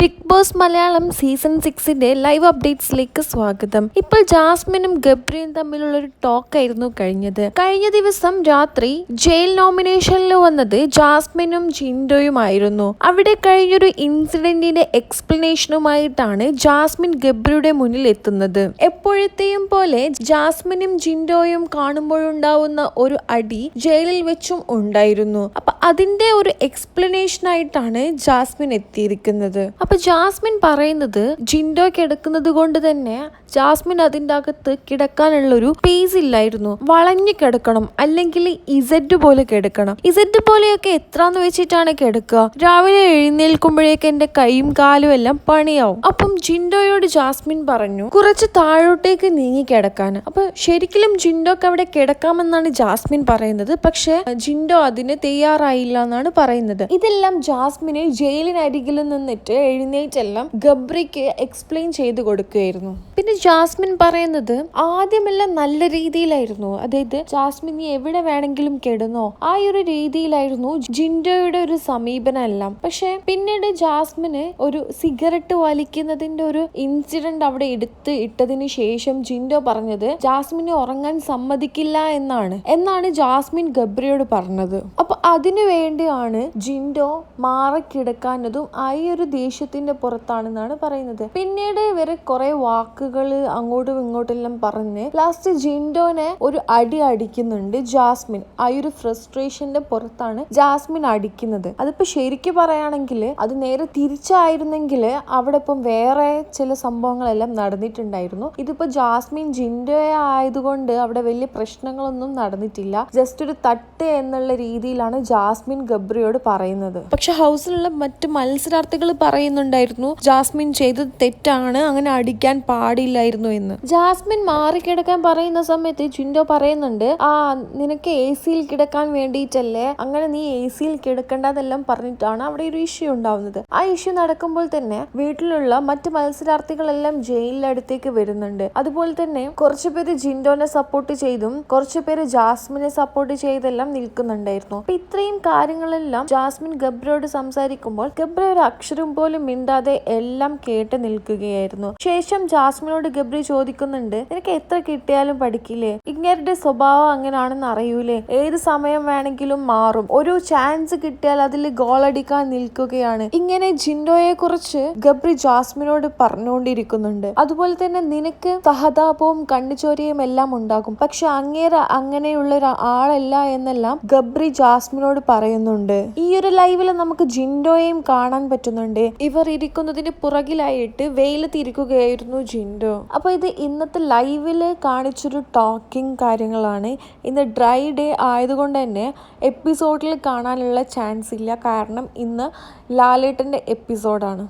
Big Boss Malayalam season 6 live അപ്ഡേറ്റ്സിലേക്ക് സ്വാഗതം. ഇപ്പോൾ ജാസ്മിനും ഗബ്രിയും തമ്മിലുള്ള ഒരു ടോക്കായിരുന്നു കഴിഞ്ഞ ദിവസം രാത്രി ജയിൽ നോമിനേഷനിൽ വന്നത് ജാസ്മിനും ജിൻഡോയുമായിരുന്നു. അവിടെ കഴിഞ്ഞൊരു ഇൻസിഡന്റിന്റെ എക്സ്പ്ലനേഷനുമായിട്ടാണ് ജാസ്മിൻ ഗബ്രിയുടെ മുന്നിൽ എത്തുന്നത്. എപ്പോഴത്തെയും പോലെ ജാസ്മിനും ജിൻഡോയും കാണുമ്പോഴുണ്ടാവുന്ന ഒരു അടി ജയിലിൽ വെച്ചും ഉണ്ടായിരുന്നു. അപ്പൊ അതിന്റെ ഒരു എക്സ്പ്ലനേഷൻ ആയിട്ടാണ് ജാസ്മിൻ എത്തിയിരിക്കുന്നത്. അപ്പൊ ജാസ്മിൻ പറയുന്നത് ജിൻഡോ കിടക്കുന്നത് കൊണ്ട് തന്നെ ജാസ്മിൻ അതിൻ്റെ അകത്ത് കിടക്കാനുള്ളൊരു സ്പേസ് ഇല്ലായിരുന്നു. വളഞ്ഞു കിടക്കണം, അല്ലെങ്കിൽ ഇസഡ് പോലെ കിടക്കണം. ഇസഡ് പോലെയൊക്കെ എത്രാന്ന് വെച്ചിട്ടാണ് കിടക്കുക. രാവിലെ എഴുന്നേൽക്കുമ്പോഴേക്ക് എന്റെ കൈയും കാലും എല്ലാം പണിയാവും. അപ്പം ജിൻഡോയോട് ജാസ്മിൻ പറഞ്ഞു കുറച്ച് താഴോട്ടേക്ക് നീങ്ങി കിടക്കാൻ. അപ്പൊ ശരിക്കും ജിൻഡോക്ക് അവിടെ കിടക്കാമെന്നാണ് ജാസ്മിൻ പറയുന്നത്. പക്ഷെ ജിൻഡോ അതിന് തയ്യാറായില്ല എന്നാണ് പറയുന്നത്. ഇതെല്ലാം ജാസ്മിന് ജയിലിനരികിൽ നിന്നിട്ട് എഴുന്നേറ്റെല്ലാം ഗബ്രിക്ക് എക്സ്പ്ലെയിൻ ചെയ്ത് കൊടുക്കുകയായിരുന്നു. പിന്നെ ജാസ്മിൻ പറയുന്നത് ആദ്യമെല്ലാം നല്ല രീതിയിലായിരുന്നു, അതായത് ജാസ്മിൻ നീ എവിടെ വേണമെങ്കിലും കിടന്നോ, ആ ഒരു രീതിയിലായിരുന്നു ജിൻഡോയുടെ ഒരു സമീപനം എല്ലാം. പക്ഷെ പിന്നീട് ജാസ്മിന് ഒരു സിഗരറ്റ് വലിക്കുന്നതിന്റെ ഒരു ഇൻസിഡന്റ് അവിടെ എടുത്ത് ഇട്ടതിന് ശേഷം ജിൻഡോ പറഞ്ഞത് ജാസ്മിനെ ഉറങ്ങാൻ സമ്മതിക്കില്ല എന്നാണ് ജാസ്മിൻ ഗബ്രിയോട് പറഞ്ഞത്. അപ്പൊ അതിനു വേണ്ടിയാണ് ജിൻഡോ മാറിക്കിടക്കാനതും ആ ഒരു ദേഷ്യത്തിന്റെ പുറത്താണെന്നാണ് പറയുന്നത്. പിന്നീട് ഇവര് കുറെ വാക്കുകൾ അങ്ങോട്ടും ഇങ്ങോട്ടെല്ലാം പറഞ്ഞ് ലാസ്റ്റ് ജിൻഡോനെ ഒരു അടി അടിക്കുന്നുണ്ട് ജാസ്മിൻ. ആ ഒരു ഫ്രസ്ട്രേഷന്റെ പുറത്താണ് ജാസ്മിൻ അടിക്കുന്നത്. അതിപ്പോ ശരിക്കും പറയുകയാണെങ്കിൽ അത് നേരെ തിരിച്ചായിരുന്നെങ്കിൽ അവിടെ ഇപ്പം വേറെ ചില സംഭവങ്ങളെല്ലാം നടന്നിട്ടുണ്ടായിരുന്നു. ഇതിപ്പോ ജാസ്മിൻ ജിൻഡോയെ ആയതുകൊണ്ട് അവിടെ വലിയ പ്രശ്നങ്ങളൊന്നും നടന്നിട്ടില്ല. ജസ്റ്റ് ഒരു തട്ട് എന്നുള്ള രീതിയിലാണ് ജാസ്മിൻ ഗബ്രിയോട് പറയുന്നത്. പക്ഷെ ഹൗസിലുള്ള മറ്റു മത്സരാർത്ഥികൾ പറയുന്നുണ്ടായിരുന്നു ജാസ്മിൻ ചെയ്തത് തെറ്റാണ്, അങ്ങനെ അടിക്കാൻ പാടില്ലായിരുന്നു എന്ന്. ജാസ്മിൻ മാറിക്കിടക്കാൻ പറയുന്ന സമയത്ത് ജിൻഡോ പറയുന്നുണ്ട് നിനക്ക് എ സിയിൽ കിടക്കാൻ വേണ്ടിയിട്ടല്ലേ, അങ്ങനെ നീ എ സിയിൽ കിടക്കേണ്ടതെല്ലാം പറഞ്ഞിട്ടാണ് അവിടെ ഒരു ഇഷ്യൂ ഉണ്ടാവുന്നത്. ആ ഇഷ്യൂ നടക്കുമ്പോൾ തന്നെ വീട്ടിലുള്ള മറ്റു മത്സരാർത്ഥികളെല്ലാം ജയിലിനടുത്തേക്ക് വരുന്നുണ്ട്. അതുപോലെ തന്നെ കുറച്ചു പേര് ജിൻഡോനെ സപ്പോർട്ട് ചെയ്തും കുറച്ചു പേര് ജാസ്മിനെ സപ്പോർട്ട് ചെയ്തെല്ലാം നിൽക്കുന്നുണ്ടായിരുന്നു. അപ്പൊ ഇത്രയും കാര്യങ്ങളെല്ലാം ജാസ്മിൻ ഗബ്രിയോട് സംസാരിക്കുമ്പോൾ ഗബ്രി ഒരു അക്ഷരം പോലും മിണ്ടാതെ എല്ലാം കേട്ട് നിൽക്കുകയായിരുന്നു. ശേഷം ജാസ്മിനോട് ഗബ്രി ചോദിക്കുന്നുണ്ട് നിനക്ക് എത്ര കിട്ടിയാലും പഠിക്കില്ലേ, ഇങ്ങരുടെ സ്വഭാവം അങ്ങനെയാണെന്ന് അറിയൂലേ, ഏത് സമയം വേണമെങ്കിലും മാറും, ഒരു ചാൻസ് കിട്ടിയാൽ അതിൽ ഗോൾ അടിക്കാൻ നിൽക്കുകയാണ്. ഇങ്ങനെ ജിൻഡോയെ കുറിച്ച് ഗബ്രി ജാസ്മിനോട് പറഞ്ഞുകൊണ്ടിരിക്കുന്നുണ്ട്. അതുപോലെ തന്നെ നിനക്ക് സഹതാപവും കണ്ണുചോരയും എല്ലാം ഉണ്ടാകും, പക്ഷെ അങ്ങനെയുള്ള ഒരു ആളല്ല എന്നെല്ലാം ഗബ്രി ജാസ്മിനോട് പറയുന്നുണ്ട്. ഈ ഒരു ലൈവില് നമുക്ക് ജിൻഡോയെയും കാണാൻ പറ്റുന്നുണ്ട്. ഇവർ ഇരിക്കുന്നതിന് പുറകിലായിട്ട് വെയിലത്തിരിക്കുകയായിരുന്നു ജിൻഡോ. അപ്പൊ ഇത് ഇന്നത്തെ ലൈവില് കാണിച്ചൊരു ടോക്കിംഗ് കാര്യങ്ങളാണ്. ഇന്ന് ഡ്രൈ ഡേ ആയതുകൊണ്ട് തന്നെ എപ്പിസോഡിൽ കാണാനുള്ള ചാൻസ് ഇല്ല, കാരണം ഇന്ന് ലാലേട്ടന്റെ എപ്പിസോഡാണ്.